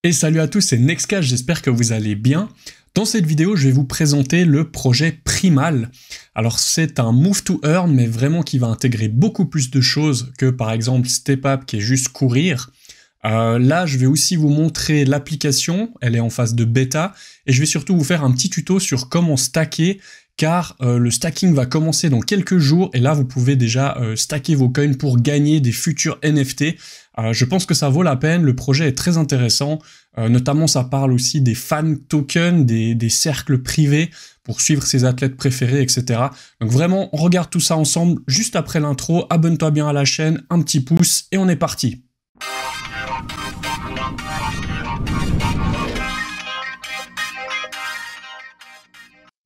Et salut à tous, c'est Nexcast, j'espère que vous allez bien. Dans cette vidéo, je vais vous présenter le projet Primal. Alors c'est un Move to Earn, mais vraiment qui va intégrer beaucoup plus de choses que par exemple Step Up qui est juste courir. Là, je vais aussi vous montrer l'application, elle est en phase de bêta, et je vais surtout vous faire un petit tuto sur comment stacker, car le stacking va commencer dans quelques jours, et là vous pouvez déjà stacker vos coins pour gagner des futurs NFT. Je pense que ça vaut la peine, le projet est très intéressant, notamment ça parle aussi des fan tokens, des cercles privés pour suivre ses athlètes préférés, etc. Donc vraiment, on regarde tout ça ensemble juste après l'intro, abonne-toi bien à la chaîne, un petit pouce, et on est parti.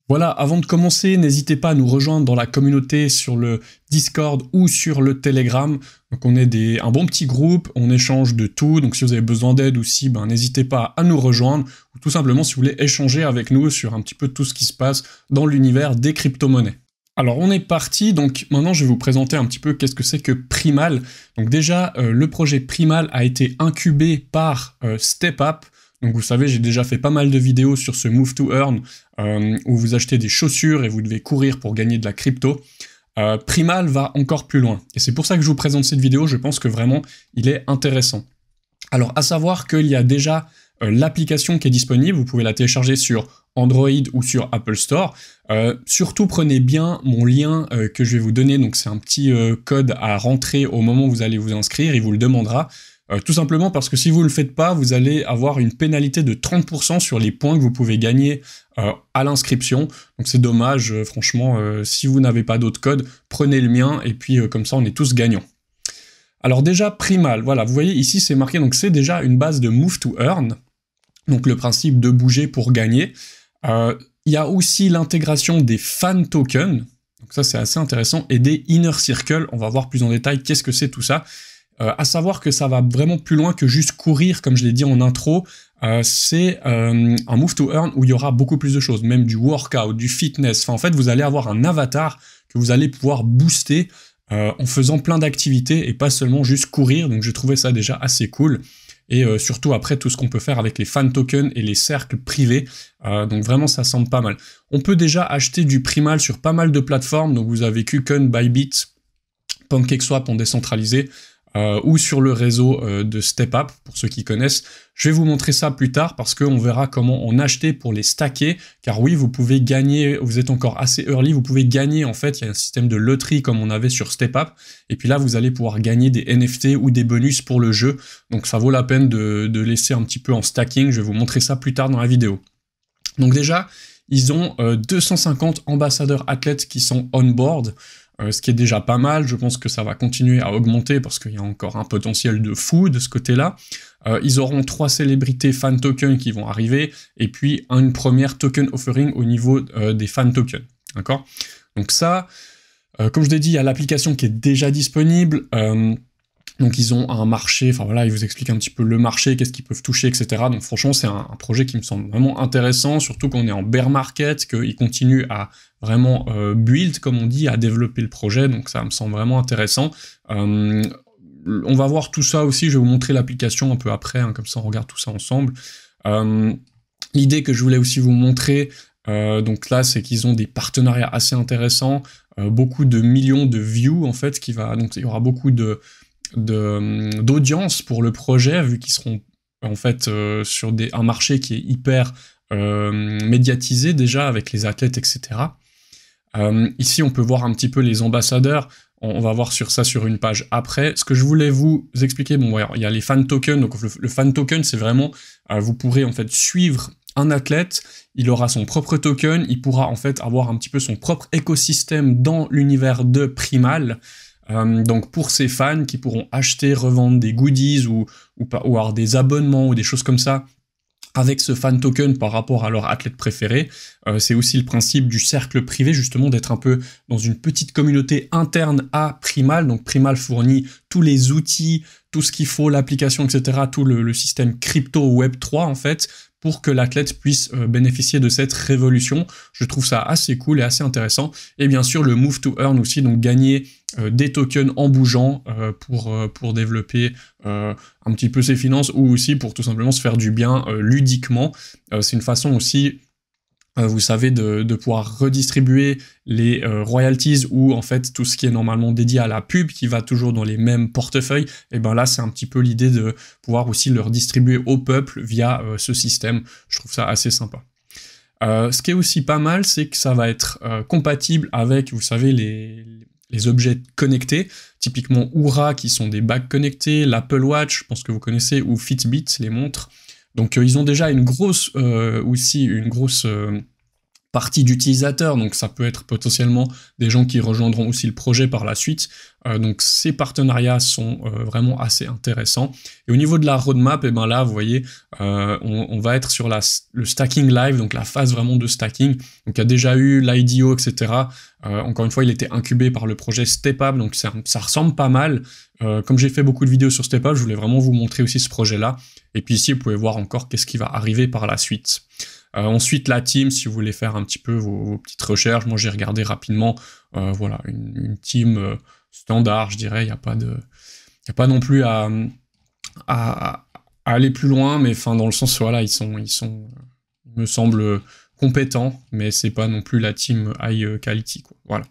Voilà, avant de commencer, n'hésitez pas à nous rejoindre dans la communauté sur le Discord ou sur le Telegram. Donc on est un bon petit groupe, on échange de tout, donc si vous avez besoin d'aide aussi, n'hésitez pas à nous rejoindre, ou tout simplement si vous voulez échanger avec nous sur un petit peu tout ce qui se passe dans l'univers des crypto-monnaies. Alors on est parti, donc maintenant je vais vous présenter un petit peu qu'est-ce que c'est que Primal. Donc déjà, le projet Primal a été incubé par Step Up. Donc vous savez, j'ai déjà fait pas mal de vidéos sur ce Move to Earn, où vous achetez des chaussures et vous devez courir pour gagner de la crypto. Primal va encore plus loin. Et c'est pour ça que je vous présente cette vidéo, je pense que vraiment, il est intéressant. Alors, à savoir qu'il y a déjà l'application qui est disponible, vous pouvez la télécharger sur Android ou sur Apple Store. Surtout, prenez bien mon lien que je vais vous donner, donc c'est un petit code à rentrer au moment où vous allez vous inscrire, il vous le demandera. Tout simplement parce que si vous ne le faites pas, vous allez avoir une pénalité de 30% sur les points que vous pouvez gagner à l'inscription. Donc c'est dommage, franchement, si vous n'avez pas d'autre code, prenez le mien et puis comme ça on est tous gagnants. Alors déjà, Primal, voilà, vous voyez ici c'est marqué, donc c'est déjà une base de Move to Earn, donc le principe de bouger pour gagner. Il y a aussi l'intégration des fan tokens, donc ça c'est assez intéressant, et des inner circles, on va voir plus en détail qu'est-ce que c'est tout ça. À savoir que ça va vraiment plus loin que juste courir, comme je l'ai dit en intro, c'est un Move to Earn où il y aura beaucoup plus de choses, même du workout, du fitness, enfin en fait vous allez avoir un avatar que vous allez pouvoir booster en faisant plein d'activités et pas seulement juste courir, donc j'ai trouvé ça déjà assez cool, et surtout après tout ce qu'on peut faire avec les fan tokens et les cercles privés, donc vraiment ça semble pas mal. On peut déjà acheter du Primal sur pas mal de plateformes, donc vous avez KuCoin, Bybit, PancakeSwap en décentralisé, ou sur le réseau de Step Up, pour ceux qui connaissent. Je vais vous montrer ça plus tard, parce qu'on verra comment en acheter pour les stacker, car oui, vous pouvez gagner, vous êtes encore assez early, vous pouvez gagner, en fait, il y a un système de loterie comme on avait sur Step Up, et puis là, vous allez pouvoir gagner des NFT ou des bonus pour le jeu, donc ça vaut la peine de laisser un petit peu en stacking, je vais vous montrer ça plus tard dans la vidéo. Donc déjà, ils ont 250 ambassadeurs athlètes qui sont on board, ce qui est déjà pas mal. Je pense que ça va continuer à augmenter parce qu'il y a encore un potentiel de fou de ce côté-là. Ils auront 3 célébrités fan tokens qui vont arriver, et puis une première token offering au niveau des fan tokens. D'accord ? Donc ça, comme je l'ai dit, il y a l'application qui est déjà disponible. Donc ils ont un marché, enfin voilà, ils vous expliquent un petit peu le marché, qu'est-ce qu'ils peuvent toucher, etc. Donc franchement, c'est un projet qui me semble vraiment intéressant, surtout qu'on est en bear market, qu'ils continuent à vraiment build, comme on dit, à développer le projet, donc ça me semble vraiment intéressant. On va voir tout ça aussi, je vais vous montrer l'application un peu après, hein, comme ça on regarde tout ça ensemble. L'idée que je voulais aussi vous montrer, donc là, c'est qu'ils ont des partenariats assez intéressants, beaucoup de millions de views, en fait, donc il y aura beaucoup d'audience pour le projet, vu qu'ils seront en fait sur un marché qui est hyper médiatisé déjà avec les athlètes, etc. Ici on peut voir un petit peu les ambassadeurs, on va voir sur ça sur une page après. Ce que je voulais vous expliquer, bon il y a les fan tokens, donc le fan token c'est vraiment, vous pourrez en fait suivre un athlète, il aura son propre token, il pourra en fait avoir un petit peu son propre écosystème dans l'univers de Primal. Donc pour ces fans qui pourront acheter, revendre des goodies ou avoir des abonnements ou des choses comme ça avec ce fan token par rapport à leur athlète préféré. C'est aussi le principe du cercle privé, justement d'être un peu dans une petite communauté interne à Primal. Donc Primal fournit tous les outils, tout ce qu'il faut, l'application, etc., tout le système crypto Web3, en fait, pour que l'athlète puisse bénéficier de cette révolution. Je trouve ça assez cool et assez intéressant. Et bien sûr, le Move to Earn aussi, donc gagner des tokens en bougeant pour développer un petit peu ses finances ou aussi pour tout simplement se faire du bien ludiquement. C'est une façon aussi, vous savez, de pouvoir redistribuer les royalties ou en fait tout ce qui est normalement dédié à la pub qui va toujours dans les mêmes portefeuilles. Et ben là, c'est un petit peu l'idée de pouvoir aussi le redistribuer au peuple via ce système. Je trouve ça assez sympa. Ce qui est aussi pas mal, c'est que ça va être compatible avec, vous savez, les objets connectés, typiquement Oura qui sont des bagues connectées, l'Apple Watch, je pense que vous connaissez, ou Fitbit, les montres. Donc ils ont déjà une grosse partie d'utilisateurs, donc ça peut être potentiellement des gens qui rejoindront aussi le projet par la suite. Donc ces partenariats sont vraiment assez intéressants. Et au niveau de la roadmap, et ben là, vous voyez, on va être sur le stacking live, donc la phase vraiment de stacking. Donc il y a déjà eu l'IDO, etc. Encore une fois, il était incubé par le projet StepUp, donc ça ressemble pas mal. Comme j'ai fait beaucoup de vidéos sur StepUp, je voulais vraiment vous montrer aussi ce projet-là. Et puis ici, vous pouvez voir encore qu'est-ce qui va arriver par la suite. Ensuite, la team, si vous voulez faire un petit peu vos petites recherches, moi j'ai regardé rapidement, voilà, une team standard, je dirais, il n'y a pas non plus à aller plus loin, mais enfin dans le sens, voilà, ils me semblent compétents, mais c'est pas non plus la team high quality, quoi, voilà.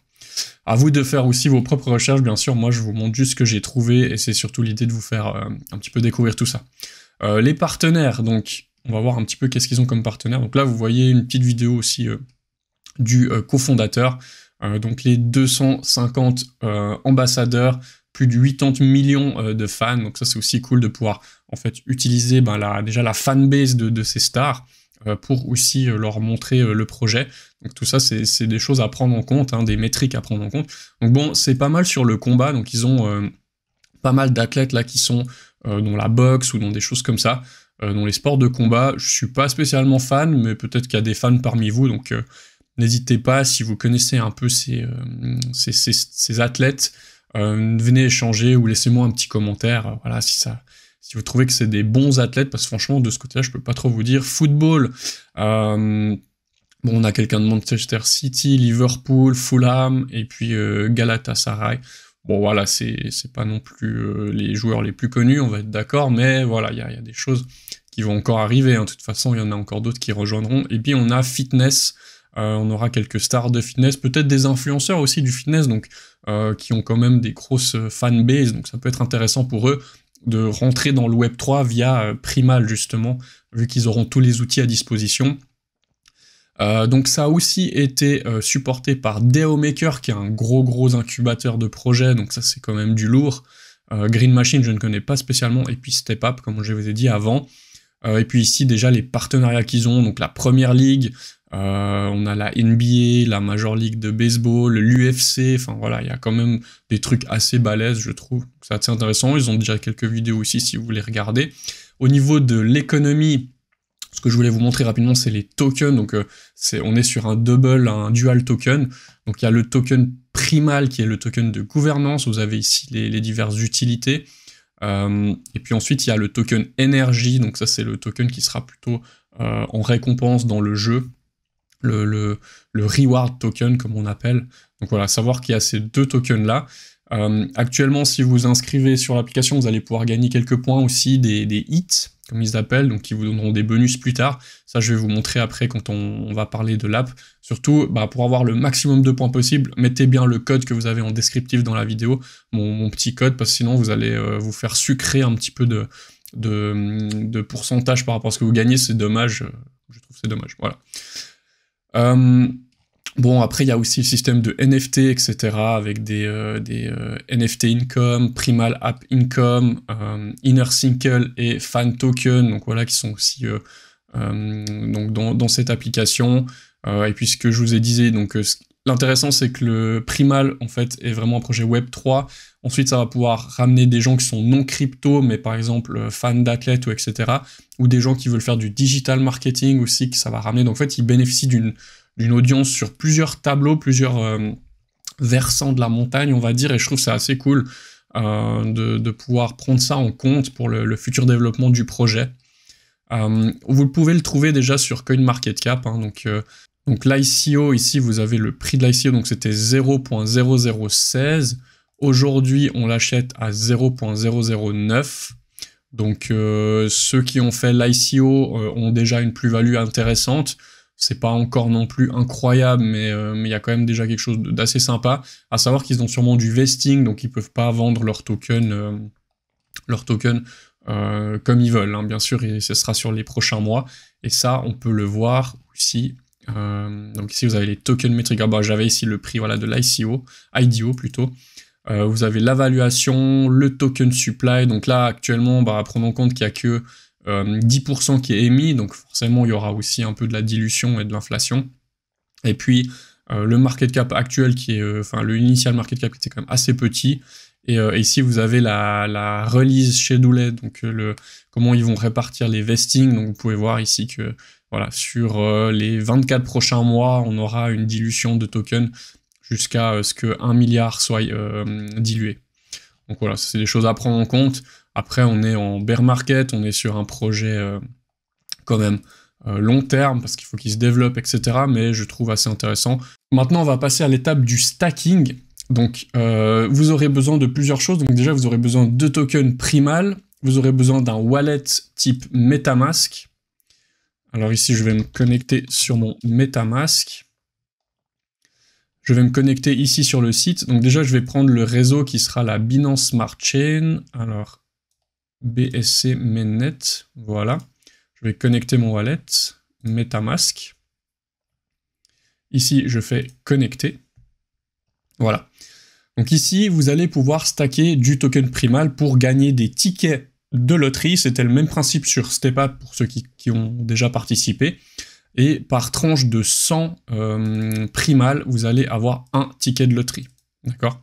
À vous de faire aussi vos propres recherches, bien sûr, moi je vous montre juste ce que j'ai trouvé, et c'est surtout l'idée de vous faire un petit peu découvrir tout ça. Les partenaires, donc, on va voir un petit peu qu'est-ce qu'ils ont comme partenaire. Donc là, vous voyez une petite vidéo aussi du cofondateur. Donc les 250 ambassadeurs, plus de 80 millions de fans. Donc ça, c'est aussi cool de pouvoir en fait utiliser déjà la fanbase de ces stars pour aussi leur montrer le projet. Donc tout ça, c'est des choses à prendre en compte, hein, des métriques à prendre en compte. Donc bon, c'est pas mal sur le combat. Donc ils ont pas mal d'athlètes là qui sont dans la boxe ou dans des choses comme ça. Dans les sports de combat, je suis pas spécialement fan, mais peut-être qu'il y a des fans parmi vous, donc n'hésitez pas, si vous connaissez un peu ces athlètes, venez échanger ou laissez-moi un petit commentaire, voilà, si vous trouvez que c'est des bons athlètes, parce que franchement, de ce côté-là, je peux pas trop vous dire. Football, bon, on a quelqu'un de Manchester City, Liverpool, Fulham, et puis Galatasaray. Bon, voilà, c'est pas non plus les joueurs les plus connus, on va être d'accord, mais voilà, il y a des choses qui vont encore arriver, hein. De toute façon, il y en a encore d'autres qui rejoindront. Et puis, on a fitness, on aura quelques stars de fitness, peut-être des influenceurs aussi du fitness, donc qui ont quand même des grosses fanbases, donc ça peut être intéressant pour eux de rentrer dans le Web3 via Primal, justement, vu qu'ils auront tous les outils à disposition. Donc ça a aussi été supporté par DAOmaker, qui est un gros incubateur de projets, donc ça c'est quand même du lourd. Green Machine, je ne connais pas spécialement, et puis StepUp, comme je vous ai dit avant. Et puis ici déjà les partenariats qu'ils ont, donc la Première Ligue, on a la NBA, la Major League de baseball, l'UFC, enfin voilà, il y a quand même des trucs assez balèzes, je trouve. C'est assez intéressant, ils ont déjà quelques vidéos aussi si vous voulez regarder. Au niveau de l'économie, ce que je voulais vous montrer rapidement, c'est les tokens. Donc, on est sur un dual token. Donc, il y a le token primal qui est le token de gouvernance. Vous avez ici les diverses utilités. Et puis ensuite, il y a le token énergie. Donc, ça, c'est le token qui sera plutôt en récompense dans le jeu. Le reward token, comme on appelle. Donc, voilà, savoir qu'il y a ces deux tokens-là. Actuellement, si vous inscrivez sur l'application, vous allez pouvoir gagner quelques points aussi, des hits, comme ils appellent, donc qui vous donneront des bonus plus tard. Ça, je vais vous montrer après quand on va parler de l'app. Surtout, pour avoir le maximum de points possible, mettez bien le code que vous avez en descriptif dans la vidéo, mon petit code, parce que sinon vous allez vous faire sucrer un petit peu de pourcentage par rapport à ce que vous gagnez. C'est dommage, je trouve que c'est dommage, voilà. Bon, après, il y a aussi le système de NFT, etc., avec des NFT Income, Primal App Income, Inner Circle et Fan Token, donc voilà, qui sont aussi donc dans cette application. Et puis, ce que je vous ai dit, donc l'intéressant, c'est que le Primal, en fait, est vraiment un projet Web3. Ensuite, ça va pouvoir ramener des gens qui sont non crypto, mais par exemple, fans d'athlètes, ou etc., ou des gens qui veulent faire du digital marketing aussi, que ça va ramener. Donc, en fait, ils bénéficient d'une audience sur plusieurs tableaux, plusieurs versants de la montagne, on va dire, et je trouve ça assez cool. de pouvoir prendre ça en compte pour le futur développement du projet. Vous pouvez le trouver déjà sur CoinMarketCap, hein, donc l'ICO, ici vous avez le prix de l'ICO, donc c'était 0.0016. Aujourd'hui, on l'achète à 0.009. Donc ceux qui ont fait l'ICO ont déjà une plus-value intéressante. C'est pas encore non plus incroyable, mais il y a quand même déjà quelque chose d'assez sympa. À savoir qu'ils ont sûrement du vesting, donc ils peuvent pas vendre leurs tokens comme ils veulent, hein, bien sûr, et ce sera sur les prochains mois. Et ça, on peut le voir ici. Donc ici, vous avez les tokens métriques. Ah bah, j'avais ici le prix voilà, de l'ICO, IDO plutôt. Vous avez l'évaluation, le token supply. Donc là, actuellement, prenons en compte qu'il n'y a que 10% qui est émis. Donc forcément, il y aura aussi un peu de la dilution et de l'inflation. Et puis, le market cap actuel, qui est, le initial market cap qui était quand même assez petit. Et ici, vous avez la release scheduled, donc comment ils vont répartir les vestings. Donc vous pouvez voir ici que voilà, sur les 24 prochains mois, on aura une dilution de tokens jusqu'à ce que 1 milliard soit dilué. Donc voilà, c'est des choses à prendre en compte. Après, on est en bear market, on est sur un projet quand même long terme, parce qu'il faut qu'il se développe, etc. Mais je trouve assez intéressant. Maintenant, on va passer à l'étape du stacking. Donc, vous aurez besoin de plusieurs choses. Donc déjà, vous aurez besoin de tokens primal. Vous aurez besoin d'un wallet type MetaMask. Alors ici, je vais me connecter sur mon MetaMask. Je vais me connecter ici sur le site. Donc déjà, je vais prendre le réseau qui sera la Binance Smart Chain. Alors, BSC Mainnet, voilà. Je vais connecter mon wallet, MetaMask. Ici, je fais connecter. Voilà. Donc ici, vous allez pouvoir stacker du token primal pour gagner des tickets de loterie. C'était le même principe sur StepUp pour ceux qui ont déjà participé. Et par tranche de 100 primal, vous allez avoir un ticket de loterie. D'accord ?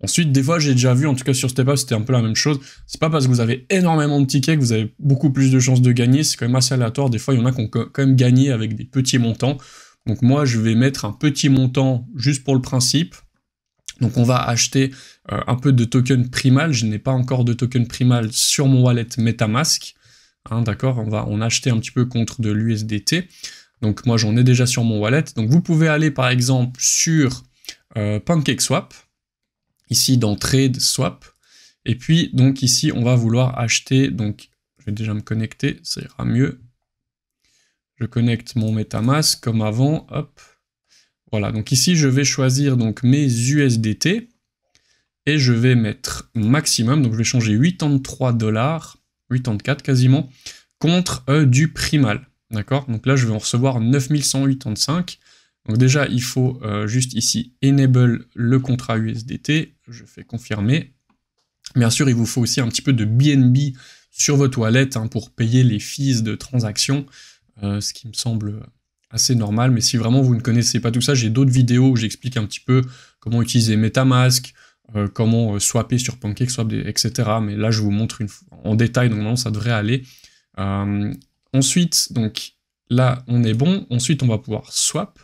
Ensuite, des fois, j'ai déjà vu, en tout cas sur StepUp, c'était un peu la même chose. C'est pas parce que vous avez énormément de tickets que vous avez beaucoup plus de chances de gagner. C'est quand même assez aléatoire. Des fois, il y en a qui ont quand même gagné avec des petits montants. Donc moi, je vais mettre un petit montant juste pour le principe. Donc on va acheter un peu de token primal. Je n'ai pas encore de token primal sur mon wallet MetaMask. Hein, d'accord, on a acheté un petit peu contre de l'USDT. Donc moi j'en ai déjà sur mon wallet. Donc vous pouvez aller par exemple sur PancakeSwap, ici dans Trade Swap. Et puis donc ici on va vouloir acheter, donc je vais déjà me connecter, ça ira mieux. Je connecte mon MetaMask comme avant, hop. Voilà, donc ici je vais choisir donc mes USDT et je vais mettre maximum, donc je vais changer 83 $, 84 quasiment, contre du primal, d'accord? Donc là je vais en recevoir 9185, donc déjà il faut juste ici enable le contrat USDT, je fais confirmer. Bien sûr il vous faut aussi un petit peu de BNB sur votre wallet hein, pour payer les fees de transaction, ce qui me semble assez normal, mais si vraiment vous ne connaissez pas tout ça, j'ai d'autres vidéos où j'explique un petit peu comment utiliser MetaMask, comment swapper sur PancakeSwap, etc. Mais là, je vous montre en détail, donc normalement, ça devrait aller. Ensuite, donc là, on est bon. Ensuite, on va pouvoir swap.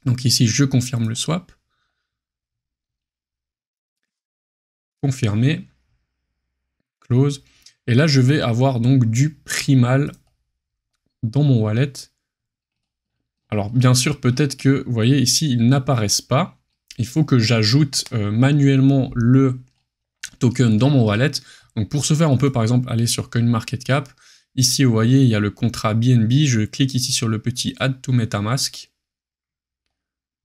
Donc ici, je confirme le swap. Confirmer. Close. Et là, je vais avoir donc du primal dans mon wallet. Alors bien sûr, peut-être que, vous voyez ici, ils n'apparaissent pas. Il faut que j'ajoute manuellement le token dans mon wallet. Donc pour ce faire, on peut par exemple aller sur CoinMarketCap. Ici, vous voyez, il y a le contrat BNB. Je clique ici sur le petit Add to MetaMask.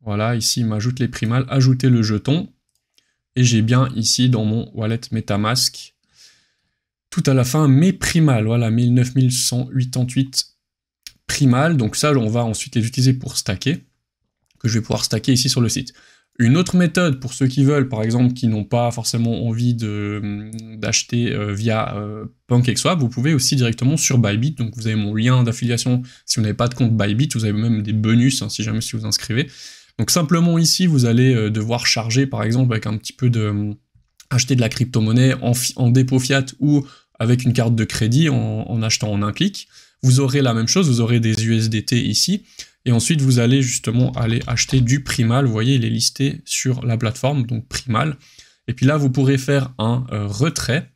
Voilà, ici, il m'ajoute les primals, ajouter le jeton. Et j'ai bien ici dans mon wallet MetaMask, tout à la fin, mes primals. Voilà, 9188 primal, donc ça on va ensuite les utiliser pour stacker, que je vais pouvoir stacker ici sur le site. Une autre méthode pour ceux qui veulent, par exemple, qui n'ont pas forcément envie d'acheter via PancakeSwap, vous pouvez aussi directement sur Bybit, donc vous avez mon lien d'affiliation, si vous n'avez pas de compte Bybit, vous avez même des bonus, hein, si jamais vous inscrivez. Donc simplement ici, vous allez devoir charger, par exemple, avec un petit peu acheter de la crypto-monnaie en dépôt fiat ou avec une carte de crédit en achetant en un clic. Vous aurez la même chose, vous aurez des USDT ici, et ensuite vous allez justement aller acheter du primal, vous voyez il est listé sur la plateforme, donc primal, Et puis là, vous pourrez faire un retrait.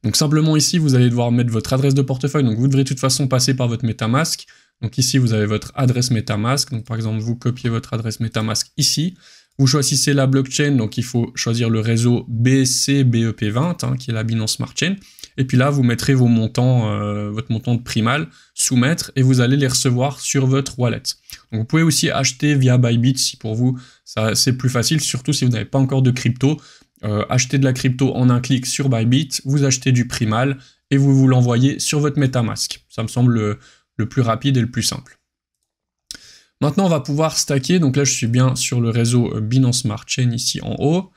Donc simplement ici, vous allez devoir mettre votre adresse de portefeuille. Donc vous devrez de toute façon passer par votre MetaMask. Donc ici, vous avez votre adresse MetaMask. Donc par exemple, vous copiez votre adresse MetaMask ici. Vous choisissez la blockchain, donc il faut choisir le réseau BCBEP20, hein, qui est la Binance Smart Chain. Et puis là, vous mettrez vos montants, votre montant de primal, soumettre, et vous allez les recevoir sur votre wallet. Donc vous pouvez aussi acheter via Bybit si pour vous, c'est plus facile, surtout si vous n'avez pas encore de crypto. Acheter de la crypto en un clic sur Bybit, vous achetez du primal, et vous l'envoyez sur votre MetaMask. Ça me semble le plus rapide et le plus simple. Maintenant, on va pouvoir stacker. Donc là, je suis bien sur le réseau Binance Smart Chain ici en haut.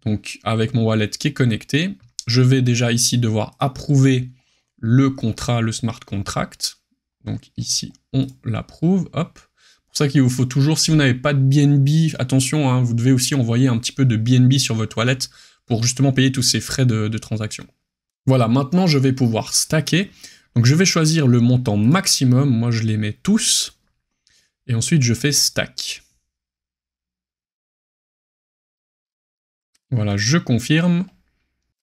Donc avec mon wallet qui est connecté. Je vais déjà ici devoir approuver le contrat, le smart contract. Donc ici, on l'approuve. Hop. C'est pour ça qu'il vous faut toujours, si vous n'avez pas de BNB, attention, hein, vous devez aussi envoyer un petit peu de BNB sur votre wallet pour justement payer tous ces frais de transaction. Voilà, maintenant je vais pouvoir stacker. Donc je vais choisir le montant maximum. Moi, je les mets tous. Et ensuite, je fais stack. Voilà, je confirme.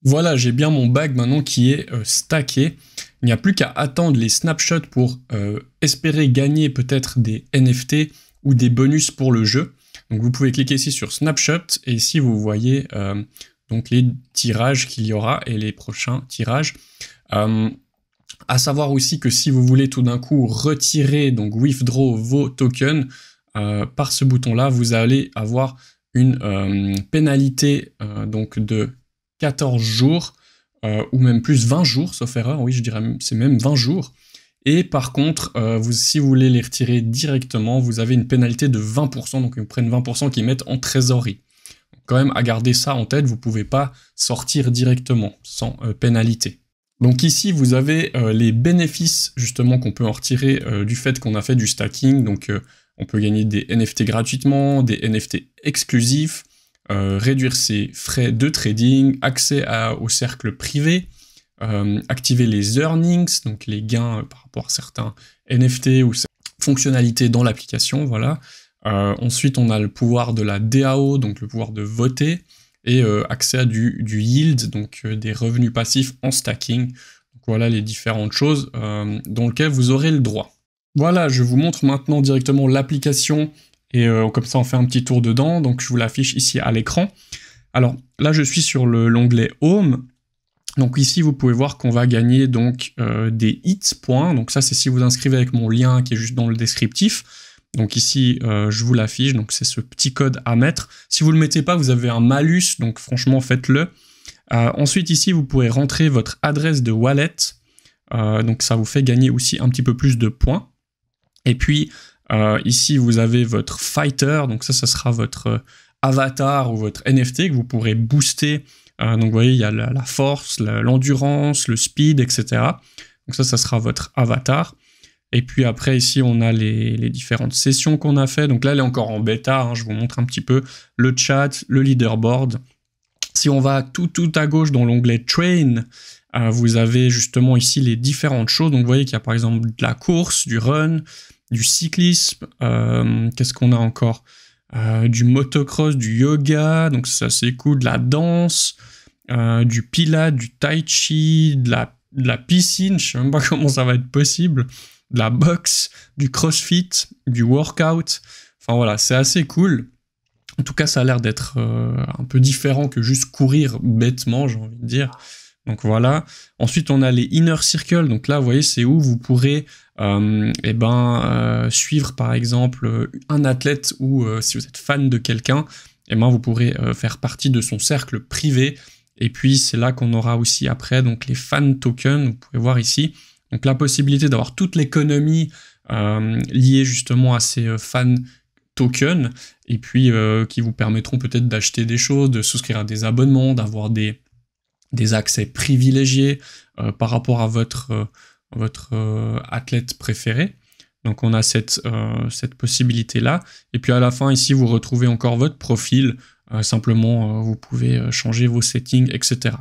Voilà, j'ai bien mon bag maintenant qui est stacké. Il n'y a plus qu'à attendre les snapshots pour espérer gagner peut-être des NFT ou des bonus pour le jeu. Donc vous pouvez cliquer ici sur snapshot et ici vous voyez donc les tirages qu'il y aura et les prochains tirages. À savoir aussi que si vous voulez tout d'un coup retirer, donc withdraw vos tokens, par ce bouton-là, vous allez avoir une pénalité donc de 14 jours, ou même plus 20 jours, sauf erreur, oui je dirais c'est même 20 jours. Et par contre, si vous voulez les retirer directement, vous avez une pénalité de 20%, donc ils prennent 20% qu'ils mettent en trésorerie. Donc, quand même à garder ça en tête, vous ne pouvez pas sortir directement sans pénalité. Donc ici, vous avez les bénéfices justement qu'on peut en retirer du fait qu'on a fait du stacking. Donc on peut gagner des NFT gratuitement, des NFT exclusifs, réduire ses frais de trading, accès au cercle privé, activer les earnings, donc les gains par rapport à certains NFT ou fonctionnalités dans l'application, voilà. Ensuite, on a le pouvoir de la DAO, donc le pouvoir de voter, et accès à du yield, donc des revenus passifs en stacking. Donc, voilà les différentes choses dans lesquelles vous aurez le droit. Voilà, je vous montre maintenant directement l'application, et comme ça on fait un petit tour dedans, donc je vous l'affiche ici à l'écran. Alors là je suis sur l'onglet Home, donc ici vous pouvez voir qu'on va gagner donc des hits points, donc ça c'est si vous inscrivez avec mon lien qui est juste dans le descriptif. Donc ici, je vous l'affiche, donc c'est ce petit code à mettre. Si vous ne le mettez pas, vous avez un malus, donc franchement, faites-le. Ensuite, ici, vous pourrez rentrer votre adresse de wallet. Donc ça vous fait gagner aussi un petit peu plus de points. Et puis, ici, vous avez votre fighter. Donc ça sera votre avatar ou votre NFT que vous pourrez booster. Donc vous voyez, il y a la force, l'endurance, le speed, etc. Donc ça sera votre avatar. Et puis après, ici, on a les différentes sessions qu'on a fait. Donc là, elle est encore en bêta. Hein, je vous montre un petit peu le chat, le leaderboard. Si on va tout à gauche dans l'onglet Train, vous avez justement ici les différentes choses. Donc vous voyez qu'il y a par exemple de la course, du run, du cyclisme. Qu'est-ce qu'on a encore? Du motocross, du yoga. Donc ça, c'est cool. De la danse, du pilates, du tai chi, de la piscine. Je ne sais même pas comment ça va être possible. De la boxe, du crossfit, du workout. Enfin voilà, c'est assez cool. En tout cas, ça a l'air d'être un peu différent que juste courir bêtement, j'ai envie de dire. Donc voilà. Ensuite, on a les inner circles. Donc là, vous voyez, c'est où vous pourrez suivre par exemple un athlète ou si vous êtes fan de quelqu'un, vous pourrez faire partie de son cercle privé. Et puis, c'est là qu'on aura aussi après donc les fan tokens. Vous pouvez voir ici. Donc la possibilité d'avoir toute l'économie liée justement à ces fan tokens, et puis qui vous permettront peut-être d'acheter des choses, de souscrire à des abonnements, d'avoir des accès privilégiés par rapport à votre athlète préféré. Donc on a cette possibilité-là. Et puis à la fin, ici, vous retrouvez encore votre profil. Simplement, vous pouvez changer vos settings, etc.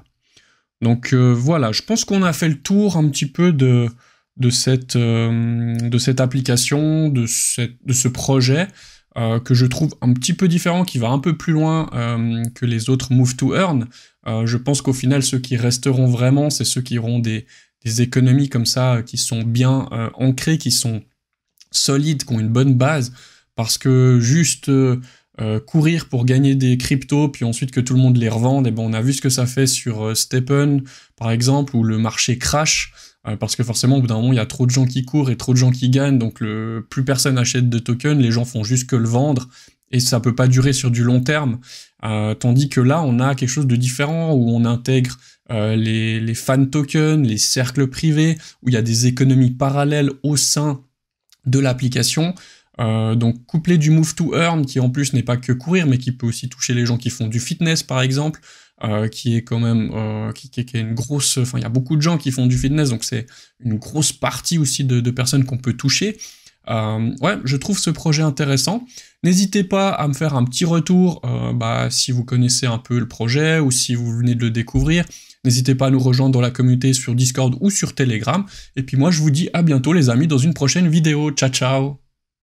Donc voilà, je pense qu'on a fait le tour un petit peu de cette application, de ce projet. que je trouve un petit peu différent, qui va un peu plus loin que les autres Move to Earn. Je pense qu'au final, ceux qui resteront vraiment, c'est ceux qui auront des économies comme ça, qui sont bien ancrées, qui sont solides, qui ont une bonne base, parce que juste courir pour gagner des cryptos, puis ensuite que tout le monde les revende, et ben on a vu ce que ça fait sur Stepn, par exemple, où le marché crash, parce que forcément, au bout d'un moment, il y a trop de gens qui courent et trop de gens qui gagnent, donc plus personne achète de tokens, les gens font juste que le vendre, et ça peut pas durer sur du long terme. Tandis que là, on a quelque chose de différent, où on intègre les fan tokens, les cercles privés, où il y a des économies parallèles au sein de l'application. Donc couplé du Move to Earn, qui en plus n'est pas que courir, mais qui peut aussi toucher les gens qui font du fitness, par exemple, qui est quand même qui est une grosse... Enfin, il y a beaucoup de gens qui font du fitness, donc c'est une grosse partie aussi de personnes qu'on peut toucher. Ouais, je trouve ce projet intéressant. N'hésitez pas à me faire un petit retour si vous connaissez un peu le projet ou si vous venez de le découvrir. N'hésitez pas à nous rejoindre dans la communauté sur Discord ou sur Telegram. Et puis moi, je vous dis à bientôt les amis dans une prochaine vidéo. Ciao, ciao!